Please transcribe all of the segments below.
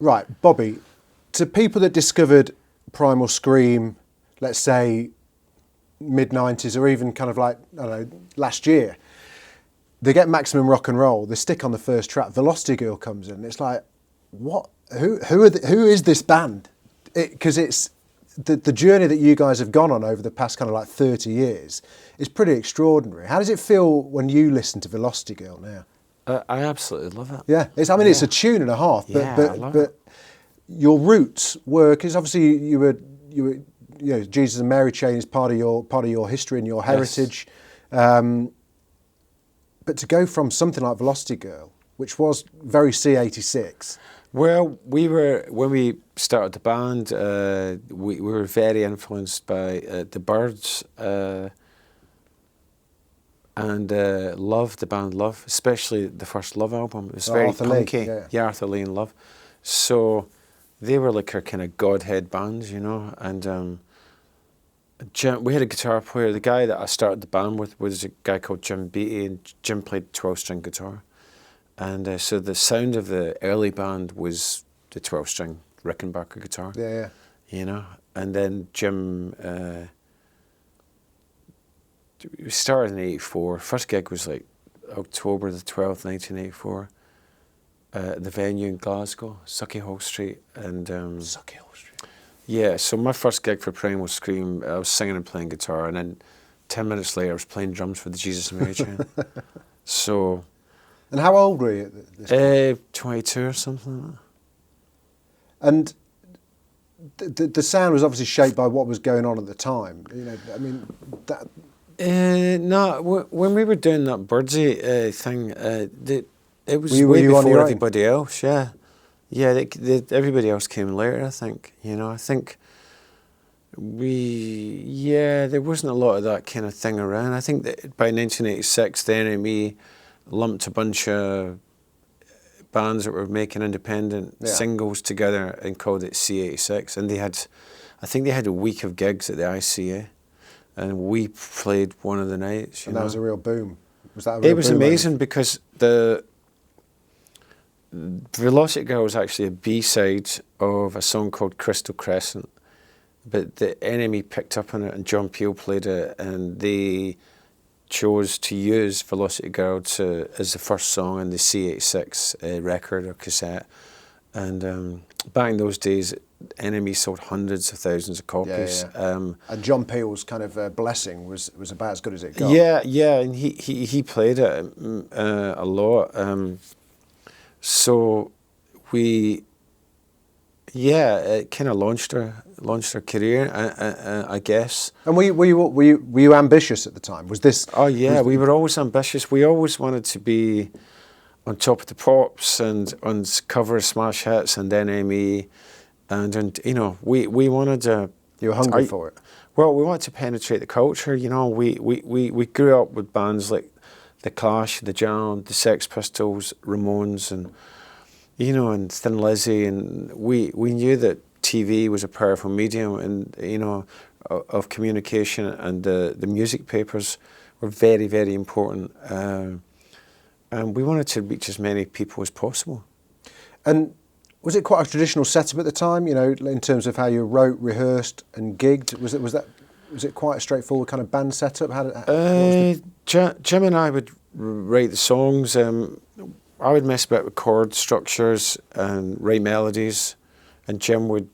Right, Bobby, to people that discovered Primal Scream, let's say mid-90s or even kind of like, I don't know, last year, they get Maximum Rock and Roll, they stick on the first track, Velocity Girl comes in, it's like, what? Who is this band? Because it's the journey that you guys have gone on over the past kind of like 30 years is pretty extraordinary. How does it feel when you listen to Velocity Girl now? I absolutely love it. Yeah, it's a tune and a half, but your roots were, because obviously you were Jesus and Mary Chain is part of your history and your heritage. Yes. But to go from something like Velocity Girl, which was very C86. Well, when we started the band, we were very influenced by the Byrds and Love, the band Love, especially the first Love album. It was very Arthur punky. Lee, yeah, Arthur Lee and Love. So they were like our kind of godhead bands, you know. And Jim, we had a guitar player. The guy that I started the band with was a guy called Jim Beattie, and Jim played 12-string guitar. And so the sound of the early band was the 12-string Rickenbacker guitar. Yeah. You know, and then Jim, we started in '84. First gig was like October the 12th, 1984. The venue in Glasgow, Sauchiehall Street. And Sauchiehall Street. Yeah, so my first gig for Primal Scream, I was singing and playing guitar, and then 10 minutes later I was playing drums for the Jesus and Mary Chain. So... And how old were you at this point? 22 or something like that. And the sound was obviously shaped by what was going on at the time. You know, I mean, that... No, when we were doing that Birdsey thing, it was were way you on before your own? everybody else, yeah. Yeah, everybody else came later, I think. You know, I think there wasn't a lot of that kind of thing around. I think that by 1986, the NME lumped a bunch of bands that were making independent singles together and called it C86. And I think they had a week of gigs at the ICA, and we played one of the nights. And that was a real boom. Was that a real boom? It was amazing because the Velocity Girl was actually a B-side of a song called Crystal Crescent, but the NME picked up on it and John Peel played it, and they chose to use Velocity Girl as the first song on the C86 record or cassette. And back in those days, NME sold hundreds of thousands of copies. Yeah. And John Peel's kind of blessing was about as good as it got. Yeah, and he played it a lot. So it kind of launched our career, I guess. And were you ambitious at the time? Was this? Oh yeah, we were always ambitious. We always wanted to be on top of the pops and on cover of smash hits and NME, and you know we wanted to. You were hungry for it. Well, we wanted to penetrate the culture. You know, we grew up with bands like The Clash, The Jam, The Sex Pistols, Ramones, and and Thin Lizzy, and we knew that TV was a powerful medium, and of communication, and the music papers were very, very important, and we wanted to reach as many people as possible. And was it quite a traditional setup at the time? You know, in terms of how you wrote, rehearsed, and gigged. Was it quite a straightforward kind of band setup? Jim and I would write the songs. I would mess about with chord structures and write melodies, and Jim would,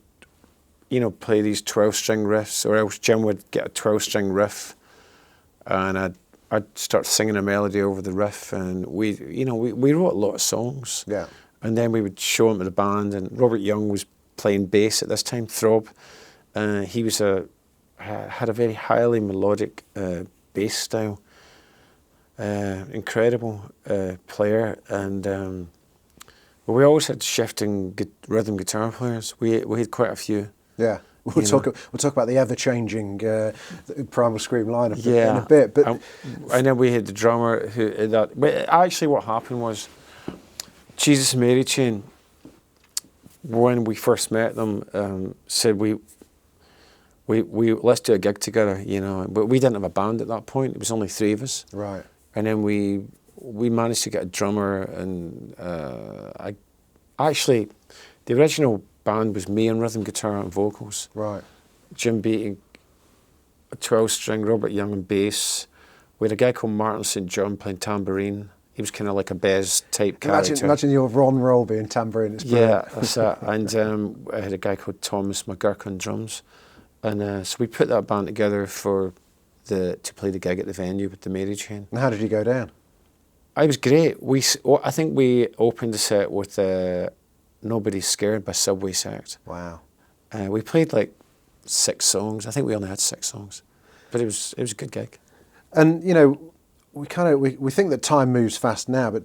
play these 12-string riffs, or else Jim would get a 12-string riff, and I'd start singing a melody over the riff, and we wrote a lot of songs. Yeah. And then we would show them to the band, and Robert Young was playing bass at this time, Throb. He had a very highly melodic bass style. Incredible player, and we always had shifting rhythm guitar players. We had quite a few. Yeah, we'll talk about the ever-changing Primal Scream lineup in a bit. But and then we had the drummer But actually, what happened was, Jesus and Mary Chain, when we first met them, said we let's do a gig together, But we didn't have a band at that point. It was only three of us. Right. And then we managed to get a drummer, and I actually, the original band was me on rhythm guitar and vocals. Right. Jim Beattie, a 12-string, Robert Young on bass. We had a guy called Martin St. John playing tambourine. He was kind of like a Bez type character. Imagine your Ron Roll being tambourine. It's yeah, that's it. And I had a guy called Thomas McGurk on drums. And so we put that band together to play the gig at the venue with the Mary Chain. And how did you go down? It was great. I think we opened the set with Nobody's Scared by Subway Sect. Wow. We played like 6 songs. I think we only had 6 songs. But it was a good gig. And, you know, we think that time moves fast now, but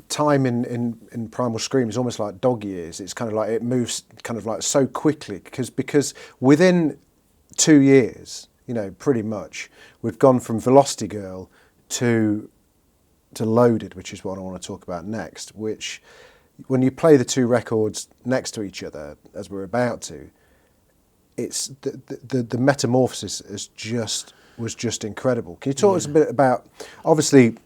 time in Primal Scream is almost like dog years. It's kind of like it moves kind of like so quickly because within 2 years, you know, pretty much, we've gone from Velocity Girl to Loaded, which is what I want to talk about next, which when you play the 2 records next to each other, as we're about to, it's the metamorphosis was just incredible. Can you talk to us a bit about, obviously,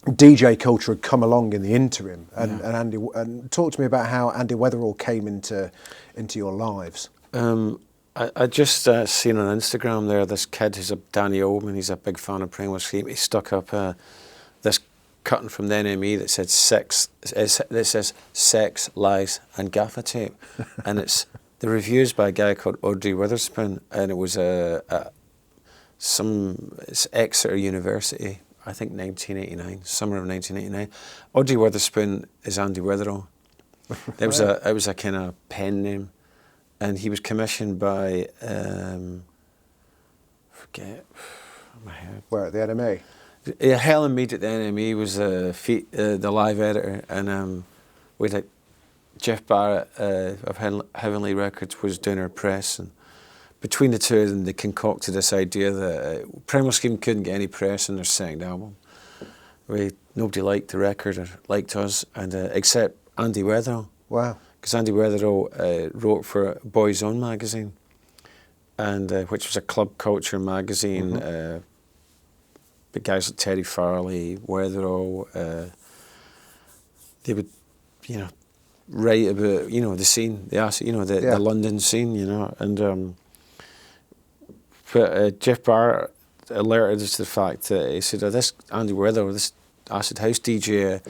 DJ culture had come along in the interim, and talk to me about how Andy Weatherall came into your lives. I just seen on Instagram there this kid who's Danny Oldman. He's a big fan of Primal Scream. He stuck up this cutting from the NME that said says sex, lies, and gaffer tape, and it's the reviews by a guy called Audrey Witherspoon, and it was it's Exeter University, I think 1989, summer of 1989. Audrey Witherspoon is Andy Weatherall. It was a kind of pen name, and he was commissioned by forget my head. Where, at the NME? Yeah, Helen Mead at the NME was the live editor, and we had Jeff Barrett of Heavenly Records was doing our press, and between the two of them, they concocted this idea that Primal Scream couldn't get any press on their second album. Nobody liked the record or liked us, and except Andy Weatherall. Wow. Because Andy Weatherall wrote for Boys Own magazine, and which was a club culture magazine. Mm-hmm. But guys like Terry Farley, Weatherall, they would, write about the scene, the London scene, and but Jeff Barrett alerted us to the fact that he said, this Andy Weatherall, this acid house DJ,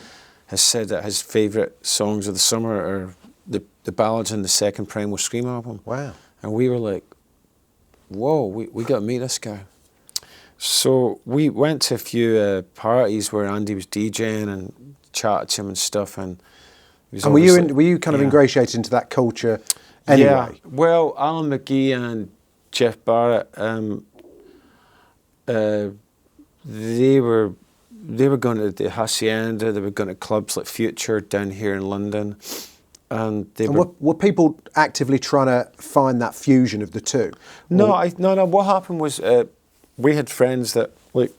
has said that his favourite songs of the summer are the ballads in the second Primal Scream album. Wow. And we were like, whoa, we got to meet this guy. So we went to a few parties where Andy was DJing and chatted to him and stuff. And were you kind of ingratiated into that culture anyway? Yeah. Well, Alan McGee and Jeff Barrett, they were going to the Hacienda. They were going to clubs like Future down here in London, and were people actively trying to find that fusion of the two? No. What happened was we had friends that like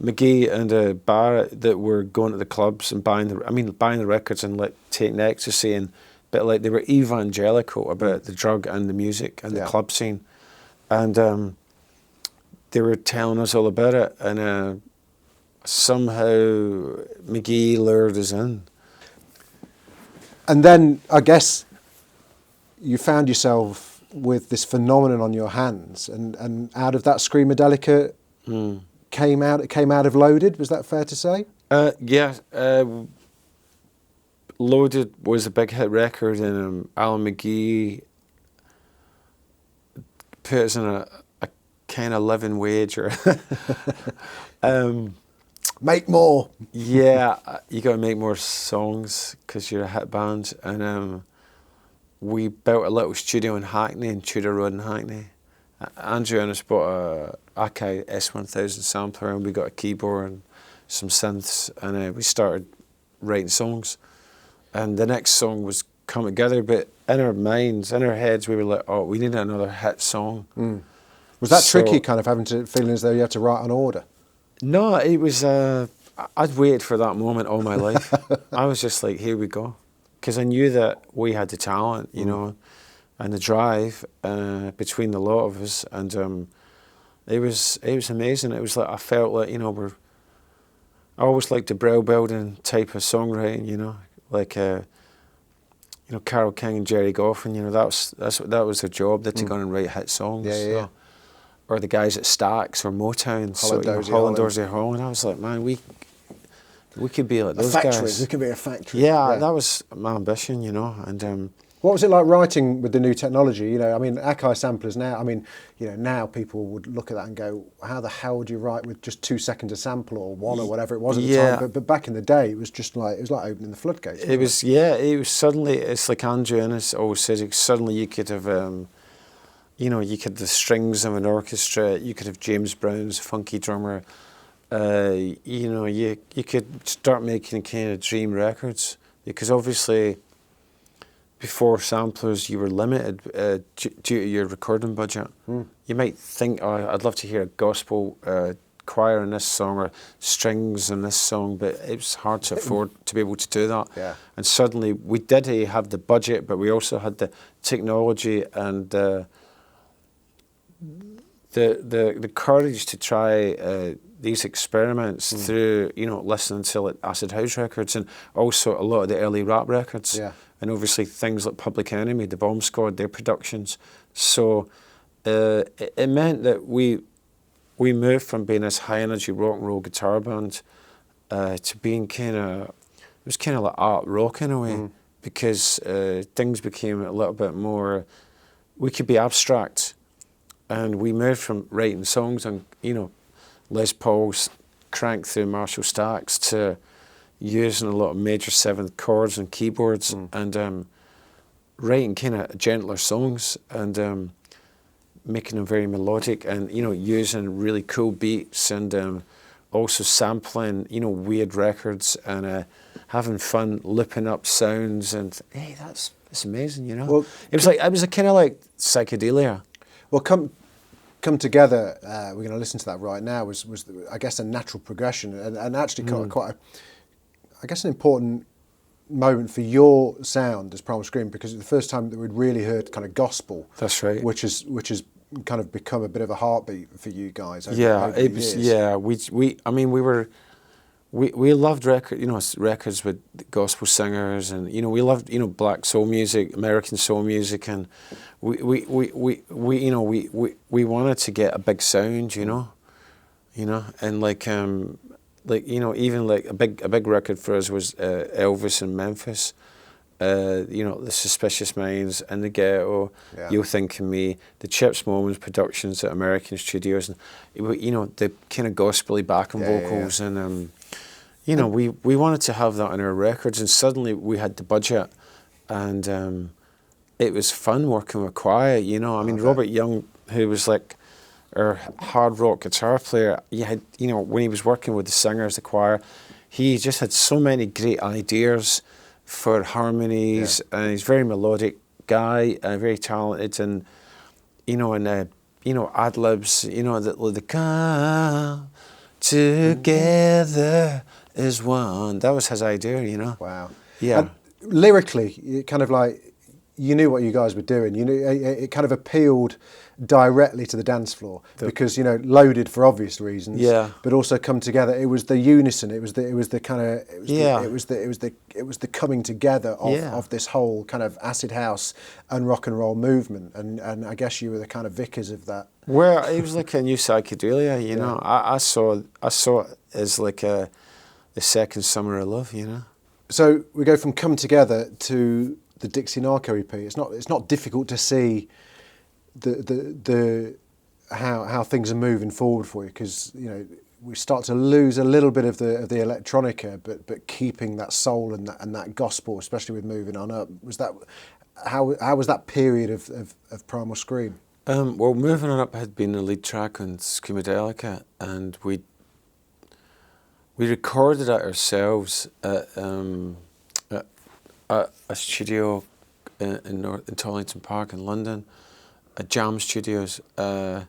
McGee and Barrett that were going to the clubs and buying the records and like taking ecstasy, but like they were evangelical about the drug and the music and the club scene, and they were telling us all about it, and somehow McGee lured us in. And then I guess you found yourself with this phenomenon on your hands, and out of that Screamadelica came out of Loaded. Was that fair to say? Yeah. Loaded was a big hit record, and Alan McGee put us in a kind of living wage, or make more. Yeah, you got to make more songs because you're a hit band, and we built a little studio in Hackney, in Tudor Road in Hackney. Andrew and us bought a Akai S1000 sampler, and we got a keyboard and some synths, and we started writing songs. And the next song was come together, but in our minds, in our heads, we were like, oh, we need another hit song. Was that tricky, kind of feeling as though you had to write on order? No, it was, I'd waited for that moment all my life. I was just like, here we go. Because I knew that we had the talent, you know, and the drive between the lot of us. And it was amazing. It was like, I felt like, I always liked the brow building type of songwriting, like you know, Carole King and Jerry Goffin, you know, that was their job. They had to go and write hit songs. Yeah. Or the guys at Stax or Motown, Holland Dorsey Hall, and I was like, man, we could be like those factory. guys. We could be a factory. Yeah, that was my ambition, you know. And what was it like writing with the new technology? You know, I mean, Akai samplers now. I mean, you know, now people would look at that and go, "How the hell would you write with just 2 seconds a sample or one or whatever it was at the time?" But back in the day, it was just like opening the floodgates. It was suddenly. It's like Andrew Innes always says. Suddenly, you could have, you know, you could have the strings of an orchestra. You could have James Brown's funky drummer. You know, you could start making kind of dream records, because obviously, before samplers, you were limited due to your recording budget. You might think, oh, I'd love to hear a gospel choir in this song or strings in this song, but it was hard to afford to be able to do that. Yeah. And suddenly we did have the budget, but we also had the technology and the courage to try these experiments through, you know, listening to like acid house records and also a lot of the early rap records. Yeah. And obviously things like Public Enemy, the Bomb Squad, their productions. So it meant that we moved from being this high energy rock and roll guitar band to being kind of, it was kind of like art rock in a way, because things became a little bit more, we could be abstract. And we moved from writing songs on, you know, Les Pauls cranked through Marshall Stacks to using a lot of major seventh chords and keyboards and writing kind of gentler songs and making them very melodic and, you know, using really cool beats and also sampling, you know, weird records and having fun looping up sounds and, hey, that's amazing, you know. Well, it was kind of like psychedelia. Well, come together. We're going to listen to that right now. Was I guess a natural progression and actually quite I guess an important moment for your sound as Primal Scream, because it's the first time that we'd really heard kind of gospel. That's right. Which has kind of become a bit of a heartbeat for you guys. Over It was. years. Yeah, we loved records with gospel singers, and you know, we loved, you know, black soul music, American soul music, and we wanted to get a big sound, you know, and like you know, even like a big record for us was Elvis in Memphis. You know, the Suspicious Minds and the Ghetto, You'll Think of Me, the Chips Moments productions at American studios, and you know, the kind of gospely backing vocals, and you know, we wanted to have that on our records, and suddenly we had the budget, and it was fun working with choir. You know, I mean, Robert Young, who was like our hard rock guitar player, you know, when he was working with the singers, the choir, he just had so many great ideas for harmonies, and he's a very melodic guy, very talented, and you know, ad libs, you know, the come together as one. That was his idea, you know. Wow. Yeah. And lyrically, it kind of like, you knew what you guys were doing. You knew it kind of appealed directly to the dance floor because, you know, loaded for obvious reasons. Yeah. But also come together. It was the unison. It was the coming together of this whole kind of acid house and rock and roll movement. And I guess you were the kind of vicars of that. Well, it was like a new psychedelia, you know. I saw it as like the second summer of love, you know. So we go from Come Together to the Dixie Narco EP. It's not difficult to see the how things are moving forward for you, because, you know, we start to lose a little bit of the electronica, but keeping that soul and that gospel, especially with Moving On Up. Was that how was that period of Primal Scream? Well, Moving On Up had been the lead track on Screamadelica, and we recorded it ourselves at a studio in Tollington Park in London, at Jam Studios, with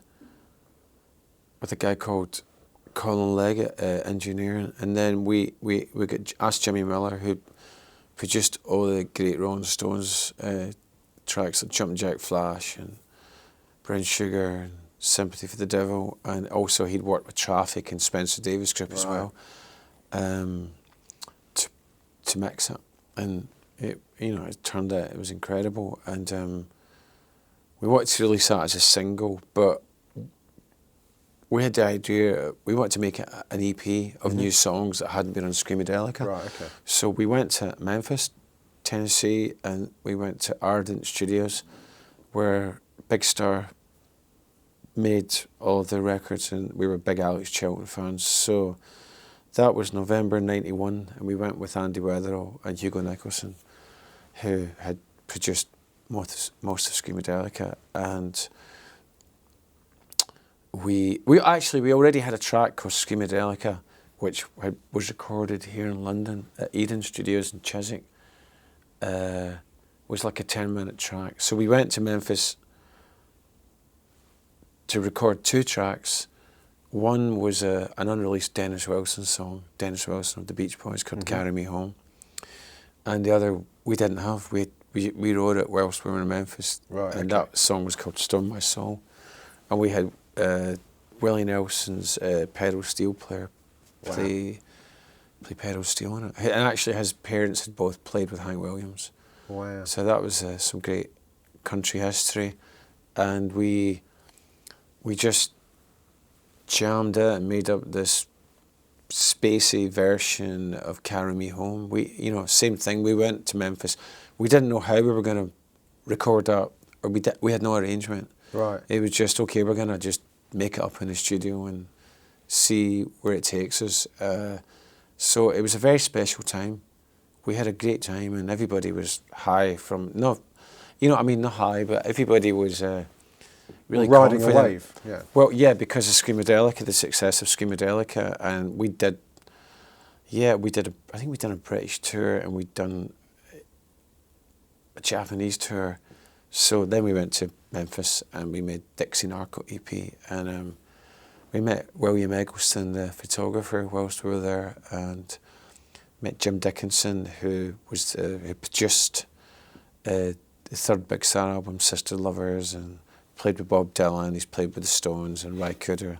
a guy called Colin Leggett, engineering, and then we asked Jimmy Miller, who produced all the great Rolling Stones tracks like Jumpin' Jack Flash and Brown Sugar and Sympathy for the Devil, and also he'd worked with Traffic and Spencer Davis Group as well, to mix it. And it turned out it was incredible, and we wanted to release that as a single, but we had the idea, we wanted to make an EP of new songs that hadn't been on Screamadelica. Right, okay. So we went to Memphis, Tennessee, and we went to Ardent Studios, where Big Star made all of the records, and we were big Alex Chilton fans. So that was November '91, and we went with Andy Weatherall and Hugo Nicholson, who had produced most of Screamadelica, and we already had a track called Screamadelica, which was recorded here in London at Eden Studios in Chiswick. Was like a 10-minute track. So we went to Memphis to record 2 tracks. One was an unreleased Dennis Wilson song, Dennis Wilson of the Beach Boys, called Carry Me Home. And the other we didn't have. We wrote it whilst we were in Memphis. Right, and okay. that song was called Stone My Soul. And we had Willie Nelson's pedal steel player play pedal steel on it. And actually his parents had both played with Hank Williams. Wow. So that was some great country history. And we just jammed it and made up this spacey version of Carry Me Home. Same thing, we went to Memphis. We didn't know how we were going to record that, or we had no arrangement. Right. It was just, okay, we're going to just make it up in the studio and see where it takes us. So it was a very special time. We had a great time, and everybody was high not high, but everybody was really riding confident. a wave. Yeah. Well, yeah, because of Screamadelica, the success of Screamadelica, and I think we'd done a British tour, and we'd done a Japanese tour. So then we went to Memphis, and we made Dixie Narco EP, and we met William Eggleston, the photographer, whilst we were there, and met Jim Dickinson, who produced the third Big Star album, Sister Lovers, and played with Bob Dylan. He's played with the Stones and Ry Cooder.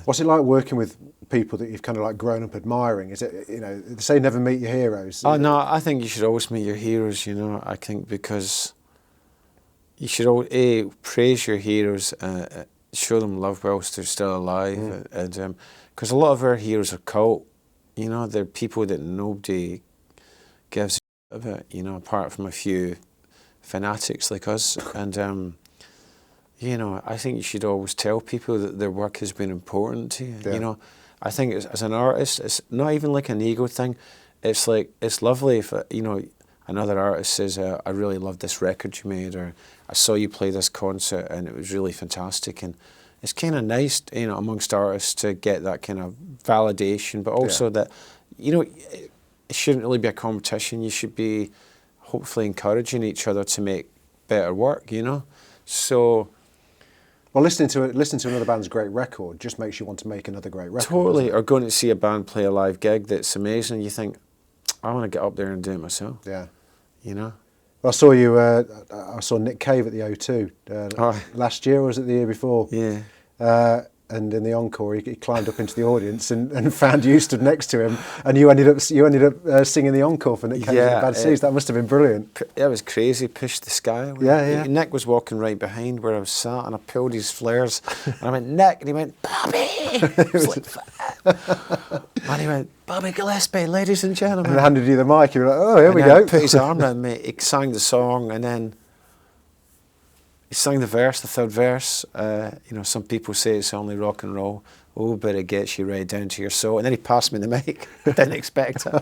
What's it like working with people that you've kind of like grown up admiring? Is it, they say never meet your heroes. Oh no, I think you should always meet your heroes. I think because you should always praise your heroes, show them love whilst they're still alive, and because a lot of our heroes are cult. They're people that nobody gives a shit about, apart from a few fanatics like us. And, I think you should always tell people that their work has been important to you. Yeah. I think as an artist, it's not even like an ego thing. It's like, it's lovely if, another artist says, I really love this record you made, or I saw you play this concert and it was really fantastic. And it's kind of nice, amongst artists to get that kind of validation, but also that, it shouldn't really be a competition. You should be hopefully encouraging each other to make better work, So, well, listening to another band's great record just makes you want to make another great record. Totally, or going to see a band play a live gig that's amazing. You think, I want to get up there and do it myself. Yeah. Well, I saw you. I saw Nick Cave at the O2 last year, or was it the year before? Yeah. And in the encore, he climbed up into the audience and found you stood next to him, and you ended up singing the encore for Nick Cave's Bad Seeds. That must have been brilliant. It was crazy. Pushed the sky away. Yeah. Nick was walking right behind where I was sat, and I pulled his flares, and I went, Nick, and he went, Bobby. It was like, and he went, Bobby Gillespie, ladies and gentlemen. And I handed you the mic. You were like, oh, here we go. Put his arm around me. He sang the song, and then he sang the verse, the third verse. Some people say it's only rock and roll. Oh, but it gets you right down to your soul. And then he passed me the mic. I didn't expect it.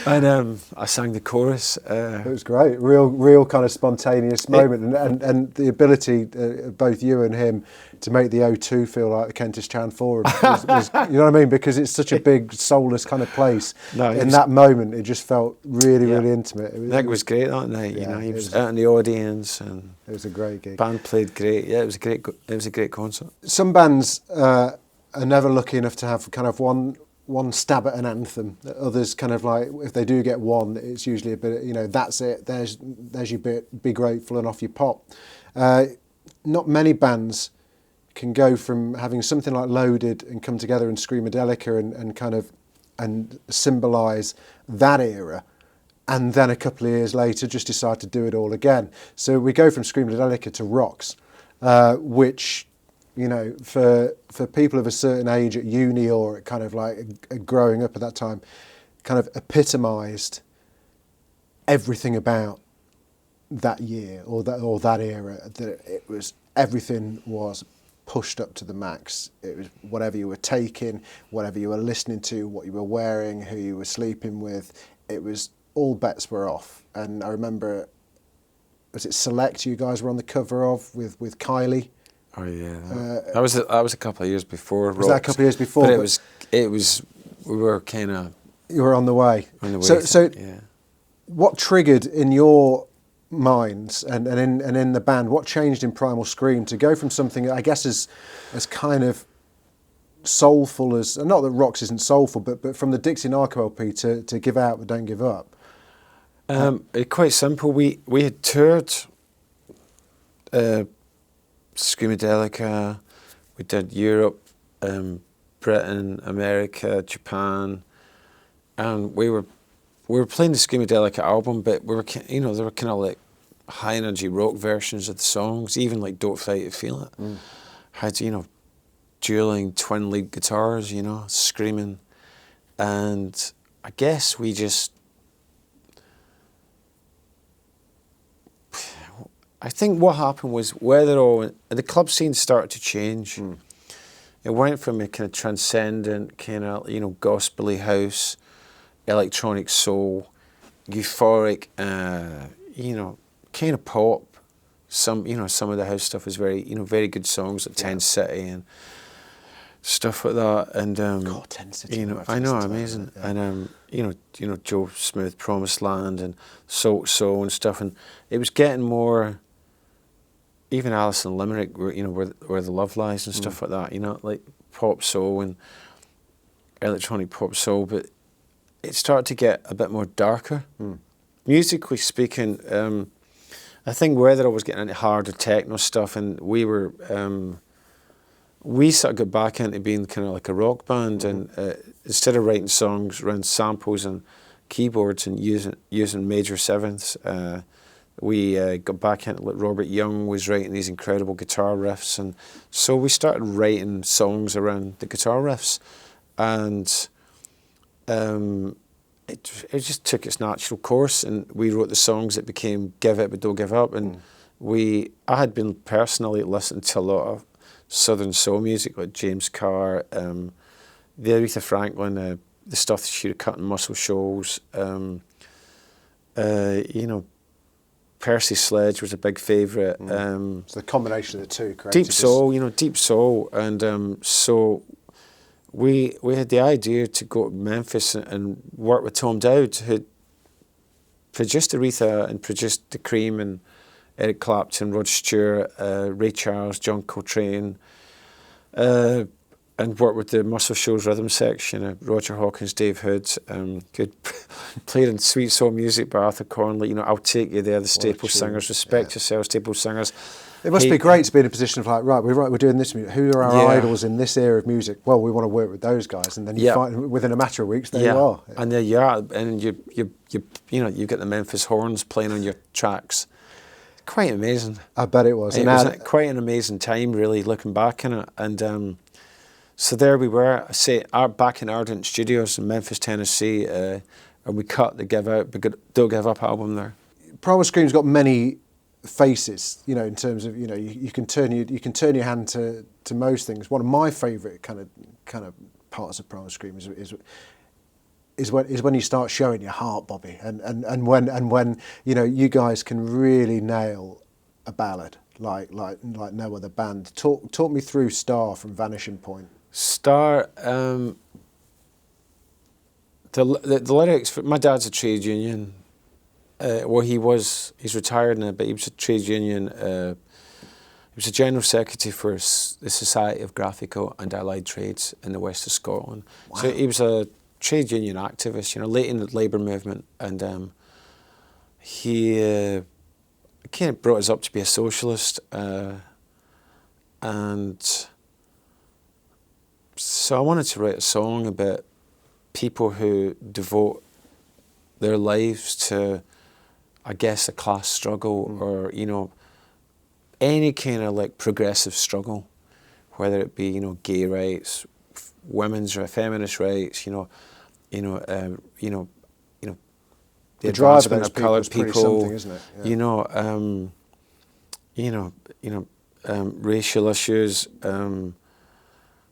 And I sang the chorus. It was great. Real kind of spontaneous moment. And the ability, both you and him, to make the O2 feel like the Kentish Town Forum. Was, you know what I mean? Because it's such a big, soulless kind of place. In that moment, it just felt really intimate. Nick was great that night. He was out in the audience, and it was a great gig. Band played great. Yeah, it was a great concert. Some bands are never lucky enough to have kind of one stab at an anthem. Others kind of like, if they do get one, it's usually a bit, that's it. There's your bit. Be grateful and off you pop. Not many bands can go from having something like Loaded and come together in Screamadelica and kind of and symbolise that era, and then a couple of years later just decide to do it all again. So we go from Screamadelica to Rocks, which, you know, for people of a certain age at uni or kind of like growing up at that time, kind of epitomised everything about that year or that era. That it was, everything was pushed up to the max. It was whatever you were taking, whatever you were listening to, what you were wearing, who you were sleeping with. It was, all bets were off. And I remember, was it Select you guys were on the cover of with Kylie? Oh yeah, that was a couple of years before. Was that a couple of years before? But it was we were kind of, you were on the way. So yeah. What triggered in your minds and in the band, what changed in Primal Scream to go from something I guess as kind of soulful as, not that Rocks isn't soulful, but from the Dixie Narco LP to Give Out But Don't Give Up? Quite simple. We had toured Screamadelica, we did Europe, Britain, America, Japan, and we were playing the Screamadelica album, but we were, you know, they were kind of like high energy rock versions of the songs, even like Don't Fight to Feel It. Had, you know, dueling twin lead guitars, you know, screaming, and I guess we just, I think what happened was the club scene started to change. It went from a kind of transcendent, kind of, you know, gospel-y house, electronic soul, euphoric, you know, kind of pop. Some of the house stuff was very, you know, very good songs like Ten City and stuff like that. And God, 10 City, you know, I know, amazing. Yeah. And you know, Joe Smooth, Promised Land, and Salt Soul and stuff. And it was getting more. Even Alice in Limerick, you know, where the love lies and stuff like that. You know, like pop soul and electronic pop soul, but it started to get a bit more darker. Musically speaking, I think Weatherall was getting into harder techno stuff, and we sort of got back into being kind of like a rock band, and instead of writing songs around samples and keyboards and using major sevenths, we got back into, like, Robert Young was writing these incredible guitar riffs, and so we started writing songs around the guitar riffs, and it just took its natural course, and we wrote the songs that became Give It But Don't Give Up, and I had been personally listening to a lot of Southern soul music like James Carr, the Aretha Franklin, the stuff that she would cut in Muscle Shoals, you know, Percy Sledge was a big favourite. So the combination of the two, correct? Deep soul, you know, deep soul, and so we had the idea to go to Memphis and work with Tom Dowd, who produced Aretha and produced The Cream and Eric Clapton, Rod Stewart, Ray Charles, John Coltrane, and worked with the Muscle Shoals rhythm section, Roger Hawkins, Dave Hood, good played in Sweet Soul Music by Arthur Conley, you know, I'll Take You There, the Staple Singers, Respect Yourself, Staple Singers. It must be great to be in a position of like, we're doing this music. Who are our idols in this era of music? Well, we want to work with those guys, and then you find within a matter of weeks, there you are. And there you are, and you know, you get the Memphis horns playing on your tracks. Quite amazing. I bet it was. It was quite an amazing time, really, looking back on it. And so there we were, back in Ardent Studios in Memphis, Tennessee, and we cut the Don't Give Up album there. Primal Scream's got many faces, you know, in terms of, you know, you can turn your hand to most things. One of my favourite kind of parts of Primal Scream is when you start showing your heart, Bobby, and when you know you guys can really nail a ballad like no other band. Talk me through Star from Vanishing Point. Star, the lyrics. My dad's a trade union. Well, he's retired now, but he was a trade union. He was a general secretary for the Society of Graphical and Allied Trades in the west of Scotland. Wow. So he was a trade union activist, you know, late in the labour movement, and he kind of brought us up to be a socialist, and so I wanted to write a song about people who devote their lives to, I guess, a class struggle or, you know, any kind of like progressive struggle, whether it be, you know, gay rights, women's or feminist rights, you know, the drive of advancement those of people coloured is pretty people, something, isn't it? Yeah. Racial issues.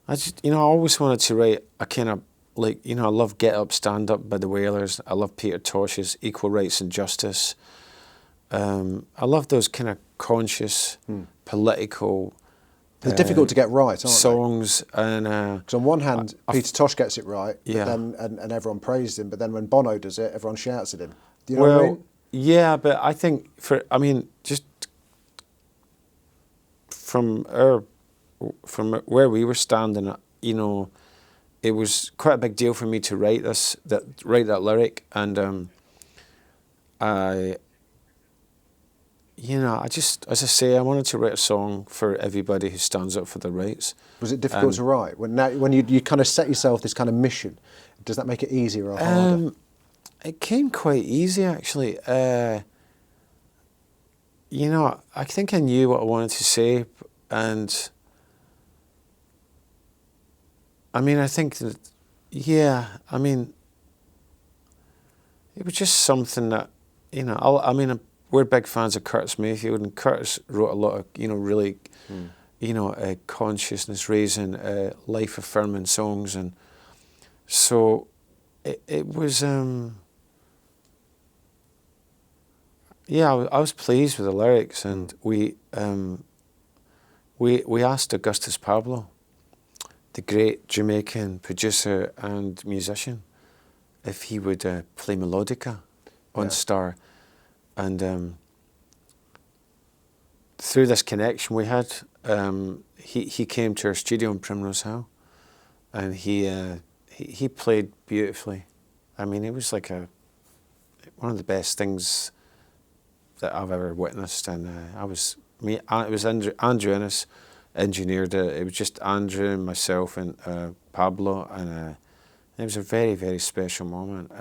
I just, you know, I always wanted to write a kind of like, you know, I love Get Up, Stand Up by the Wailers. I love Peter Tosh's Equal Rights and Justice. I love those kind of conscious, political. They're difficult to get right, aren't songs they? And because on one hand, Peter Tosh gets it right, but yeah. then and everyone praised him. But then when Bono does it, everyone shouts at him. Do you know what I mean? Yeah, but I think just from where we were standing, you know, it was quite a big deal for me to write that lyric, and I just, as I say, I wanted to write a song for everybody who stands up for their rights. Was it difficult to write? When you kind of set yourself this kind of mission, does that make it easier or harder? It came quite easy, actually. You know, I think I knew what I wanted to say, and I mean, I think that, yeah, I mean, it was just something that, you know, we're big fans of Curtis Mayfield, and Curtis wrote a lot of, you know, really, you know, consciousness raising, life affirming songs, and so it was, yeah, I was pleased with the lyrics, and we asked Augustus Pablo, the great Jamaican producer and musician, if he would play melodica on Star. And through this connection we had, he came to our studio in Primrose Hill, and he played beautifully. I mean, it was like one of the best things that I've ever witnessed, and it was Andrew Innes engineered it. It was just Andrew and myself and Pablo, and it was a very, very special moment.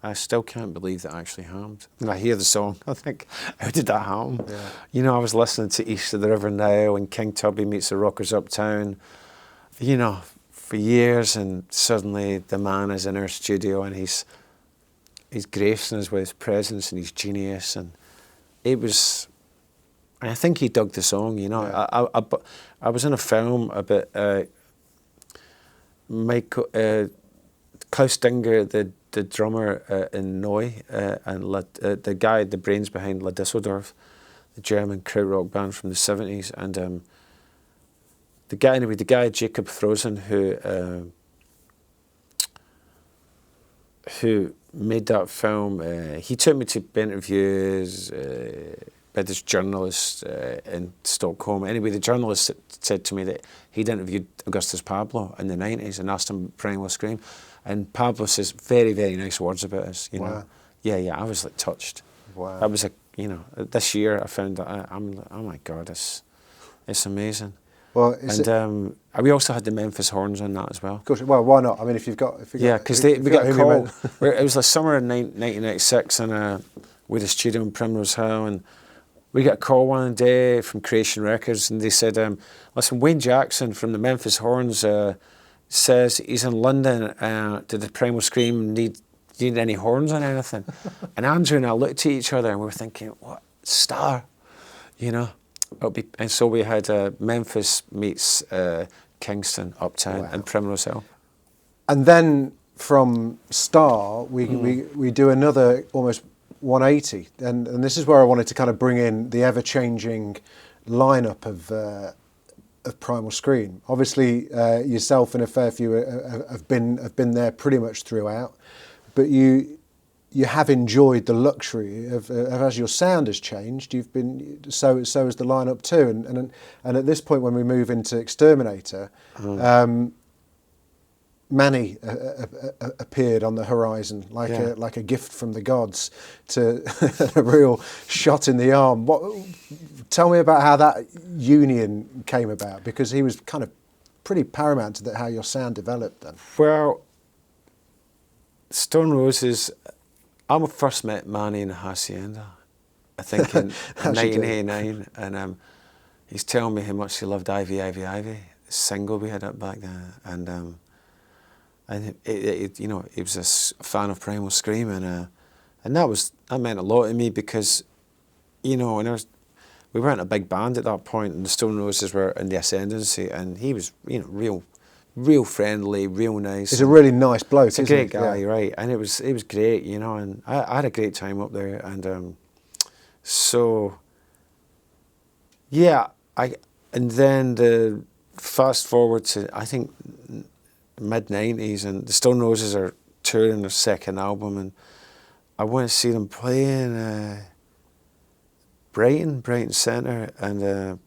I still can't believe that actually happened. When I hear the song, I think, how did that happen? Yeah. You know, I was listening to East of the River Nile and King Tubby Meets the Rockers Uptown, you know, for years, and suddenly the man is in our studio, and he's gracing us with his presence and his genius, and it was, I think he dug the song, you know. Yeah. I was in a film about Klaus Dinger, the drummer in Neu, and the guy, the brains behind La Düsseldorf, the German krautrock band from the 70s, and the guy Jacob Frozen, who made that film, he took me to interviews by this journalist in Stockholm. Anyway, the journalist said to me that he'd interviewed Augustus Pablo in the 90s and asked him Primal Scream. And Pablo says very, very nice words about us, you know. Yeah, I was like touched. Wow. That was this year I found that I'm like, oh my God, it's amazing. Well, we also had the Memphis horns on that as well. Of course. Well, why not? I mean, if you've got because we got a call. It was the summer of 1996, and we had a studio in Primrose Hill, and we got a call one day from Creation Records, and they said, "Listen, Wayne Jackson from the Memphis Horns says he's in London. Did the Primal Scream need any horns on anything?" And Andrew and I looked at each other, and we were thinking, "What Star?" You know. And so we had Memphis meets Kingston, Uptown, and Primrose Hill. And then from Star, we do another almost 180, and this is where I wanted to kind of bring in the ever-changing lineup of Primal Scream. Obviously, yourself and a fair few have been there pretty much throughout, but you have enjoyed the luxury of as your sound has changed, you've been so has the lineup too. And at this point, when we move into Exterminator, Manny appeared on the horizon like a gift from the gods, to a real shot in the arm. Tell me about how that union came about, because he was kind of pretty paramount to how your sound developed then. Well, Stone Roses, I first met Manny in the Hacienda, I think in 1989, and he's telling me how much he loved Ivy, Ivy, Ivy, the single we had up back then, and you know, he was a fan of Primal Scream, and that meant a lot to me because, you know, and we weren't a big band at that point, and the Stone Roses were in the ascendancy, and he was, you know, real friendly, real nice. He's a really nice bloke. He's a great guy, right? And it was great, you know, and I had a great time up there, and so yeah, and then the fast forward to I think mid-90s, and the Stone Roses are touring their second album, and I went to see them play in Brighton Centre, and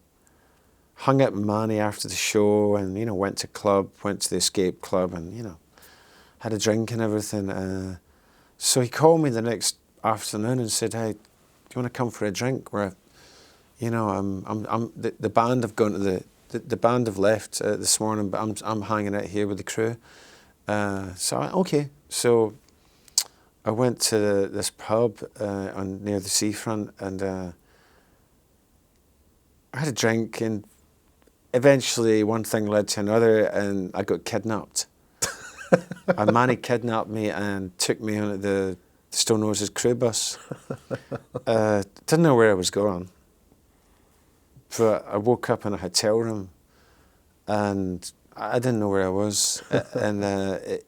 hung out with Manny after the show, and, you know, went to the Escape Club, and, you know, had a drink and everything. So he called me the next afternoon and said, "Hey, do you want to come for a drink? You know, the band have gone to the band have left this morning, but I'm hanging out here with the crew." Okay. So I went to this pub near the seafront, and I had a drink, and eventually one thing led to another, and I got kidnapped. And Manny kidnapped me and took me on the Stone Roses crew bus. Didn't know where I was going, but I woke up in a hotel room, and I didn't know where I was. And it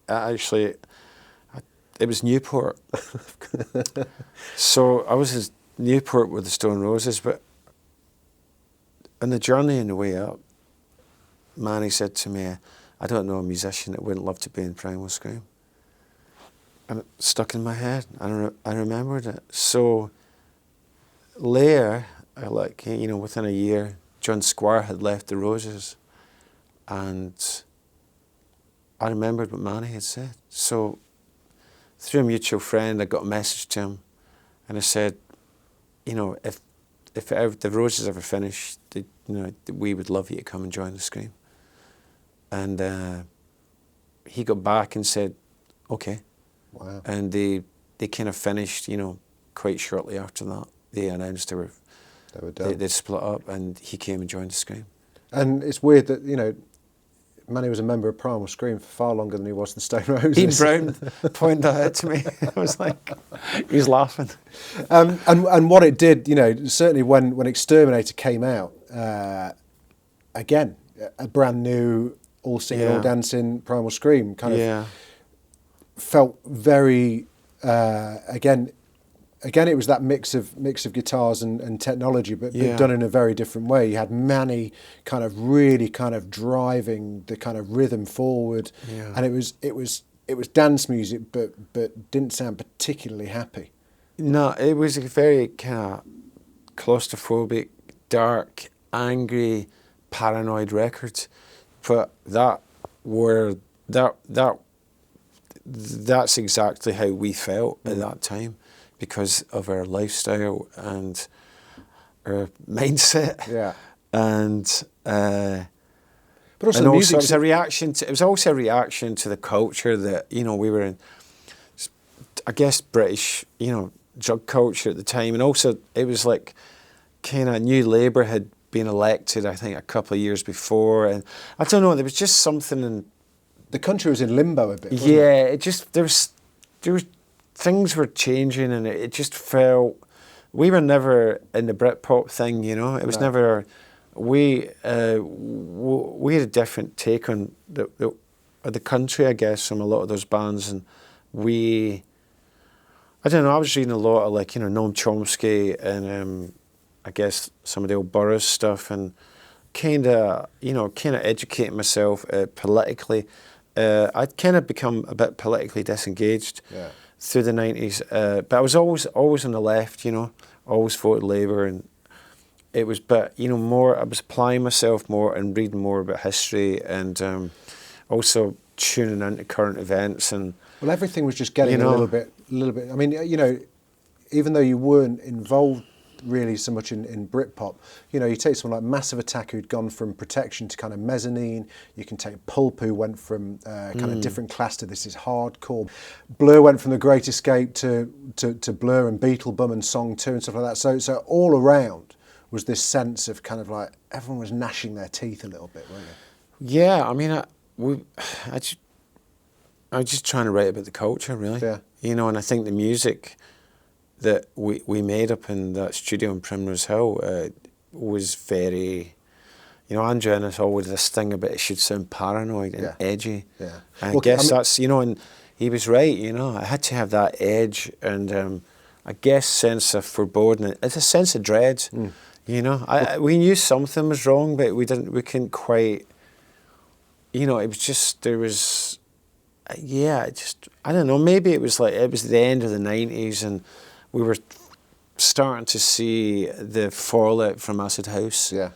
was Newport. So I was in Newport with the Stone Roses, but on the journey on the way up, Manny said to me, "I don't know a musician that wouldn't love to be in Primal Scream." And it stuck in my head. I remembered it. So later, you know, within a year, John Squire had left the Roses, and I remembered what Manny had said. So through a mutual friend, I got a message to him, and I said, you know, if the Roses ever finish, you know, we would love you to come and join the Scream. And he got back and said, okay. Wow. And they kind of finished, you know, quite shortly after that. They announced were done. They'd split up, and he came and joined the Scream. And it's weird that, you know, Manny was a member of Primal Scream for far longer than he was in Stone Roses. Ian Brown pointed that out to me. I was like, he was laughing. And what it did, you know, certainly when Exterminator came out, again, a brand new, all singing, all dancing Primal Scream kind of felt very, again, it was that mix of guitars and technology, but done in a very different way. You had Manny kind of really kind of driving the kind of rhythm forward, and it was dance music, but didn't sound particularly happy. No, it was a very kind of claustrophobic, dark, angry, paranoid record, but that's exactly how we felt at that time, because of our lifestyle and our mindset. Yeah. And but also and music. Also it was also a reaction to the culture that, you know, we were in, I guess, British, you know, drug culture at the time. And also it was like kind of New Labour had been elected, I think, a couple of years before. And I don't know, there was just something in... The country was in limbo a bit, wasn't it? It just, there was things were changing, and it just felt, we were never in the Britpop thing, you know. It was never, we had a different take on the country, I guess, from a lot of those bands, and I don't know, I was reading a lot of, like, you know, Noam Chomsky and I guess some of the old Burroughs stuff, and kind of educating myself politically. I'd kind of become a bit politically disengaged through the 90s, but I was always on the left, you know, always voted Labour, and it was, but, you know, more, I was applying myself more and reading more about history, and also tuning into current events. And well, everything was just getting a little bit. I mean, you know, even though you weren't involved really so much in Britpop. You know, you take someone like Massive Attack, who'd gone from Protection to kind of Mezzanine. You can take Pulp, who went from kind of different class to this is hardcore. Blur went from The Great Escape to Blur and Beetlebum and Song 2 and stuff like that. So all around was this sense of kind of like everyone was gnashing their teeth a little bit, weren't they? Yeah, I mean, I was just trying to write about the culture, really. Yeah. You know, and I think the music that we made up in that studio in Primrose Hill was very, you know, Andrew Ennis always had this thing about it should sound paranoid and edgy. Yeah. And Well, I guess I mean, that's, you know, and he was right, you know, I had to have that edge and I guess sense of foreboding. It's a sense of dread, you know. We knew something was wrong, but we couldn't quite, you know, it was just, there was, I don't know, maybe it was the end of the 90s and we were starting to see the fallout from Acid House. Yeah.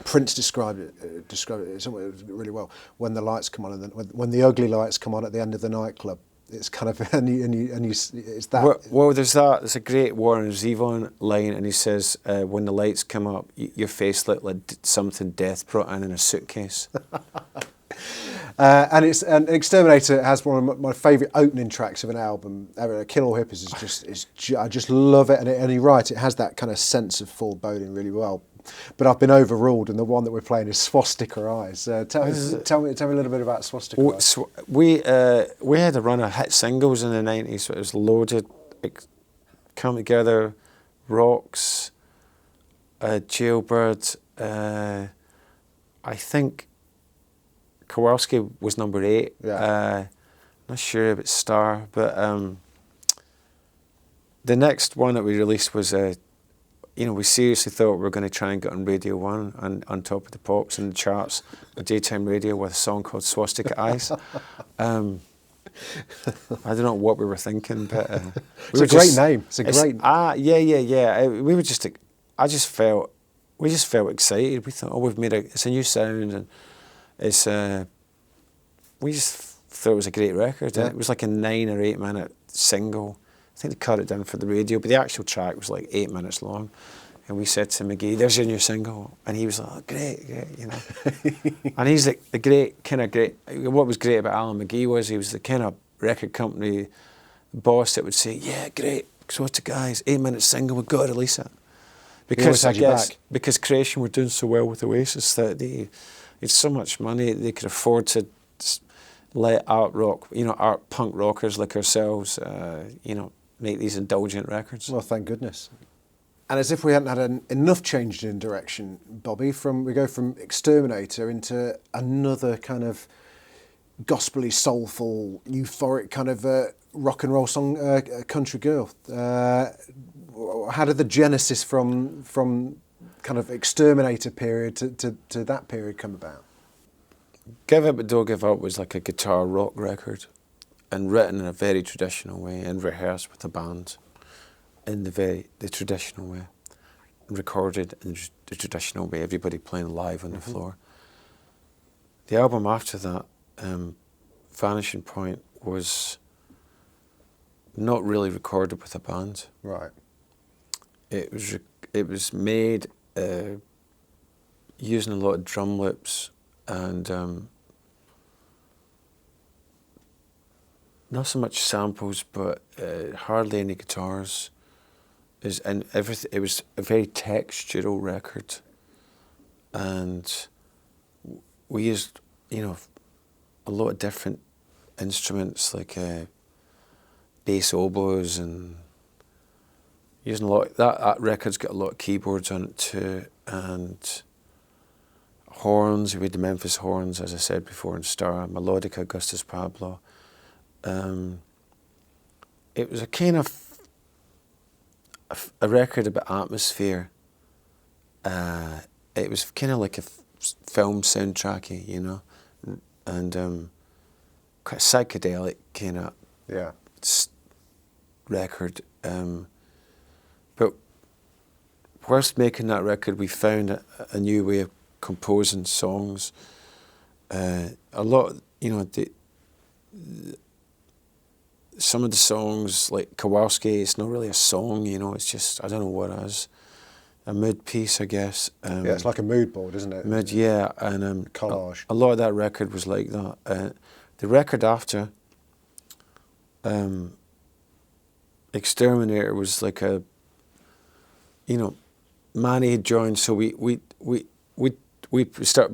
Prince described it really well. When the lights come on, and then when the ugly lights come on at the end of the nightclub, it's kind of it's that. Well, there's a great Warren Zevon line, and he says, "When the lights come up, your face looked like something death brought in a suitcase." And Exterminator has one of my favourite opening tracks of an album ever. Kill All Hippies I just love it, and you're right, it has that kind of sense of foreboding really well. But I've been overruled, and the one that we're playing is Swastika Eyes. Tell me a little bit about Swastika Eyes. We had a run of hit singles in the 90s, so it was loaded, Come Together, Rocks, Jailbird, I think Kowalski was number 8. Yeah. Not sure about Star, but the next one that we released was, you know, we seriously thought we were going to try and get on Radio 1 and on Top of the Pops and the charts, on daytime radio with a song called Swastika Eyes. I don't know what we were thinking, but it's a great name. It's a great. Yeah. We just felt excited. We thought, oh, it's a new sound, and it's we just thought it was a great record. Yeah. It was like a 9 or 8 minute single. I think they cut it down for the radio, but the actual track was like 8 minutes long. And we said to McGee, "There's your new single," and he was like, "Oh, great, you know." And he's like the great. What was great about Alan McGee was he was the kind of record company boss that would say, "Yeah, great. So what's the guys? 8 minute single. We've got to release it." Because I guess because Creation were doing so well with Oasis that they had so much money they could afford to let art punk rockers like ourselves, you know, make these indulgent records. Well, thank goodness. And as if we hadn't had enough change in direction, Bobby, we go from Exterminator into another kind of gospelly, soulful, euphoric kind of rock and roll song, Country Girl. How did the genesis from kind of Exterminator period to that period come about? Give Up But Don't Give Up was like a guitar rock record, and written in a very traditional way and rehearsed with a band in the traditional way, recorded in the traditional way, everybody playing live on the floor. The album after that, Vanishing Point, was not really recorded with a band. Right. It was made using a lot of drum loops and not so much samples, but hardly any guitars. And everything. It was a very textural record, and we used, you know, a lot of different instruments like bass oboes, and using a lot. That record's got a lot of keyboards on it too, and horns. We had the Memphis horns, as I said before, in Star, Melodica, Augustus Pablo. It was a kind of a record about atmosphere. It was kind of like a film soundtracky, you know, and quite psychedelic kind of record. But whilst making that record, we found a new way of composing songs. A lot, you know, some of the songs, like Kowalski, it's not really a song, you know, it's just, I don't know what it is. a mood piece, I guess. Yeah, it's like a mood board, isn't it? Mood, yeah, and collage. a lot of that record was like that. The record after Exterminator was like a, you know, Manny had joined, so we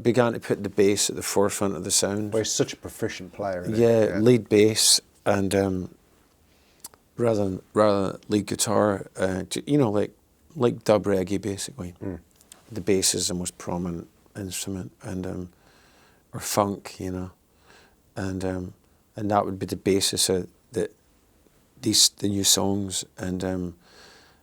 began to put the bass at the forefront of the sound. Well, he's such a proficient player, isn't yeah, he? Lead bass and rather than lead guitar, you know, like dub reggae basically. The bass is the most prominent instrument, and or funk, you know, and that would be the basis of the new songs, and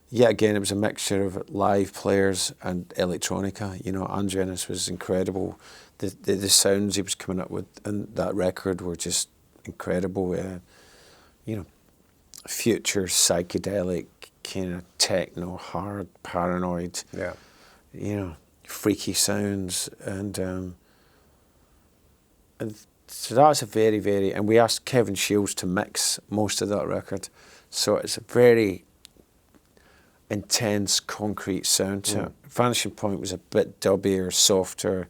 yeah, again, it was a mixture of live players and electronica. You know, Andrew Ennis was incredible. The sounds he was coming up with in that record were just incredible. You know, future psychedelic kind of techno, hard, paranoid. Yeah. You know, freaky sounds, and so that was a very, very. And we asked Kevin Shields to mix most of that record, so it's a very intense, concrete sound to it. Vanishing Point was a bit dubbier, softer,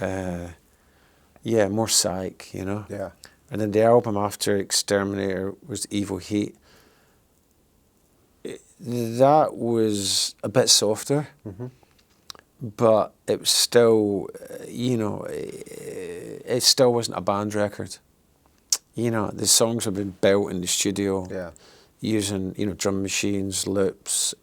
yeah, more psych, you know. Yeah. And then the album after Exterminator was Evil Heat. That was a bit softer, but it was still, you know, it still wasn't a band record. You know, the songs have been built in the studio. Yeah. Using, you know, drum machines, loops,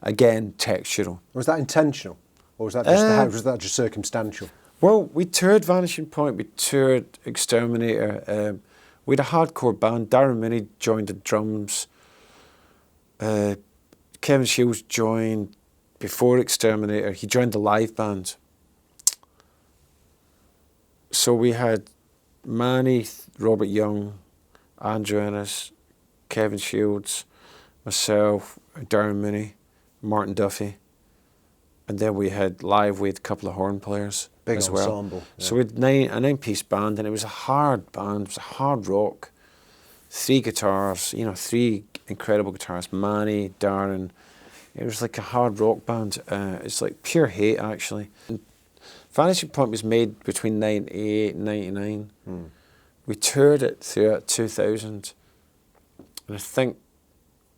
again, textural. Was that intentional, or was that just circumstantial? Well, we toured Vanishing Point, we toured Exterminator. We had a hardcore band. Darren Minnie joined the drums. Kevin Shields joined before Exterminator. He joined the live band. So we had Manny, Robert Young, Andrew Ennis, Kevin Shields, myself, Darren Minnie, Martin Duffy, and then we had a couple of horn players Big as ensemble, well. yeah. So we had a nine-piece band, and it was a hard band. It was a hard rock. 3 guitars, you know, 3 incredible guitarists, Manny, Darren. It was like a hard rock band. It's like pure hate, actually. And Vanishing Point was made between 98 and 99. We toured it throughout 2000. And I think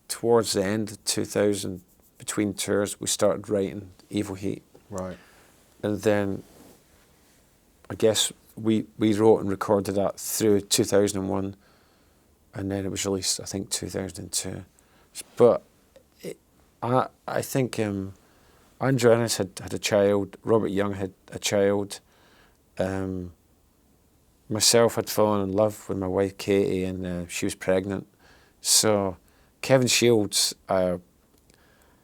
towards the end of 2000, between tours, we started writing Evil Heat. Right. And then I guess we wrote and recorded that through 2001. And then it was released, I think, 2002. But I think Andrew Ennis had a child, Robert Young had a child. Myself had fallen in love with my wife, Katie, and she was pregnant. So Kevin Shields,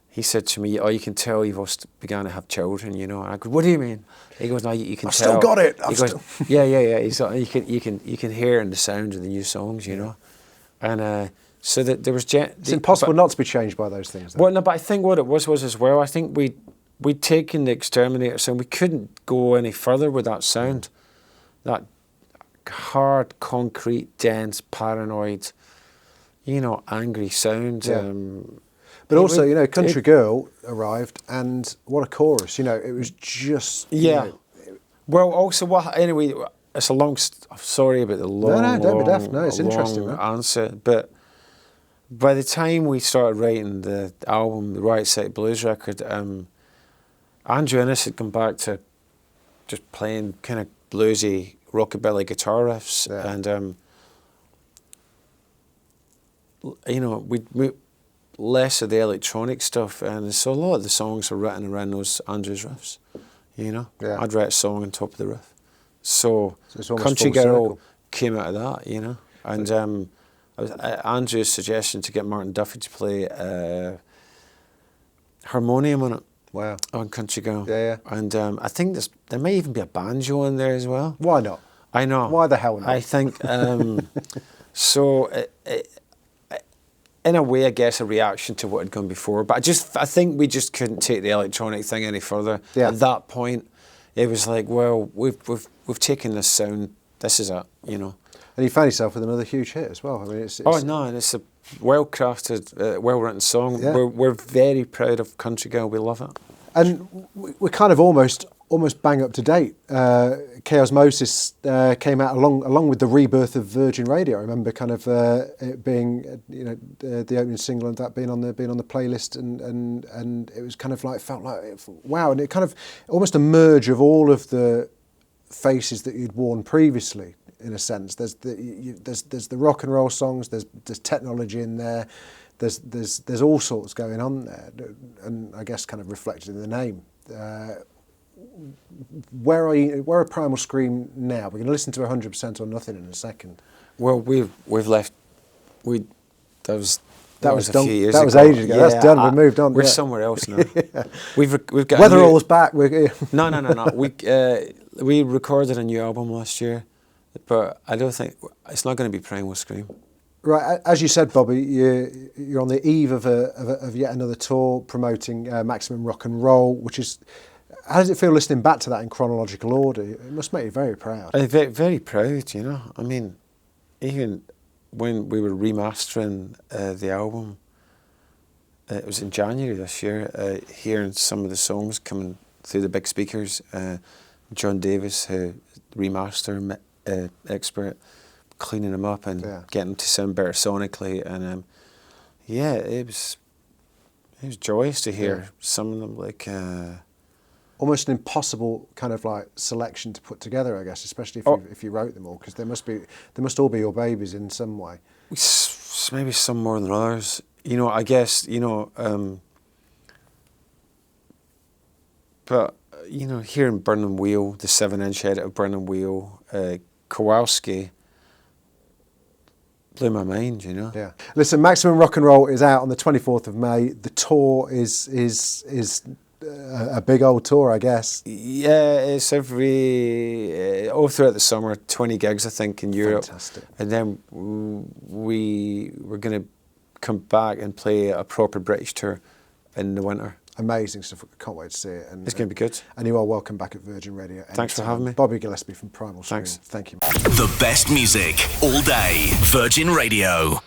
he said to me, "Oh, you can tell you've began to have children, you know." And I go, "What do you mean?" He goes, "No, you can tell." I've still got it. He goes, "Yeah." He's like, you can hear in the sound of the new songs, you know. And so that there was. It's impossible not to be changed by those things. Though. Well, no, but I think what it was as well. I think we'd taken the Exterminator sound. We couldn't go any further with that sound, that hard, concrete, dense, paranoid, you know, angry sound. Yeah. But also, you know, Country Girl arrived, and what a chorus! You know, it was just. Yeah. You know, well, also, anyway, it's a long. Sorry about the long. No, don't be daft. No, it's interesting. Man. Answer, but by the time we started writing the album, the Right Side Blues record, Andrew Ennis had come back to just playing kind of bluesy rockabilly guitar riffs, and you know, we less of the electronic stuff, and so a lot of the songs are written around those Andrew's riffs. You know, I'd write a song on top of the riff. So Country Girl came out of that, you know, and Andrew's suggestion to get Martin Duffy to play harmonium on it. Wow. On Country Girl. Yeah. And I think there may even be a banjo in there as well. Why not? I know. Why the hell not? I think, so in a way, I guess, a reaction to what had gone before. But I think we just couldn't take the electronic thing any further. Yeah. At that point, it was like, well, we've taken this sound, this is it, you know. And you found yourself with another huge hit as well. I mean, it's and it's a well-crafted, well-written song. Yeah. We're very proud of Country Girl. We love it. And we're kind of almost bang up to date. Chaosmosis came out along with the rebirth of Virgin Radio. I remember kind of it being, the opening single and that being on the playlist, and it was kind of like, felt like, wow, and it kind of almost a merge of all of the faces that you'd worn previously. In a sense, there's the rock and roll songs. There's technology in there. There's all sorts going on there, and I guess kind of reflected in the name. Where are Primal Scream now? We're going to listen to 100% or Nothing in a second. Well, we've left. That was a done, few years that ago. was ages ago. Yeah, that's done. We've moved on. We're yeah. somewhere else now. We've got Weatherall's back. No. We recorded a new album last year, but I don't think it's not going to be Primal Scream. Right, as you said, Bobby, you're on the eve of yet another tour promoting Maximum Rock and Roll, which is. How does it feel listening back to that in chronological order? It must make you very proud. Very, very proud, I mean, even when we were remastering the album, it was in January this year, hearing some of the songs coming through the big speakers, John Davis, remaster expert, cleaning them up and getting them to sound better sonically, and it was joyous to hear some of them, like almost an impossible kind of like selection to put together, I guess, especially if you wrote them all, because they must all be your babies in some way. Maybe some more than others, I guess, but hearing Burning Wheel, the 7-inch edit of Burning Wheel, Kowalski, blew my mind, Yeah. Listen, Maximum Rock and Roll is out on the 24th of May. The tour is a big old tour, I guess. Yeah, it's all throughout the summer, 20 gigs, I think, in Europe. Fantastic. And then we're going to come back and play a proper British tour in the winter. Amazing stuff. Can't wait to see it. And it's going to be good. And you are welcome back at Virgin Radio. Thanks for having me. Bobby Gillespie from Primal Scream. Thanks. Thank you. The best music all day. Virgin Radio.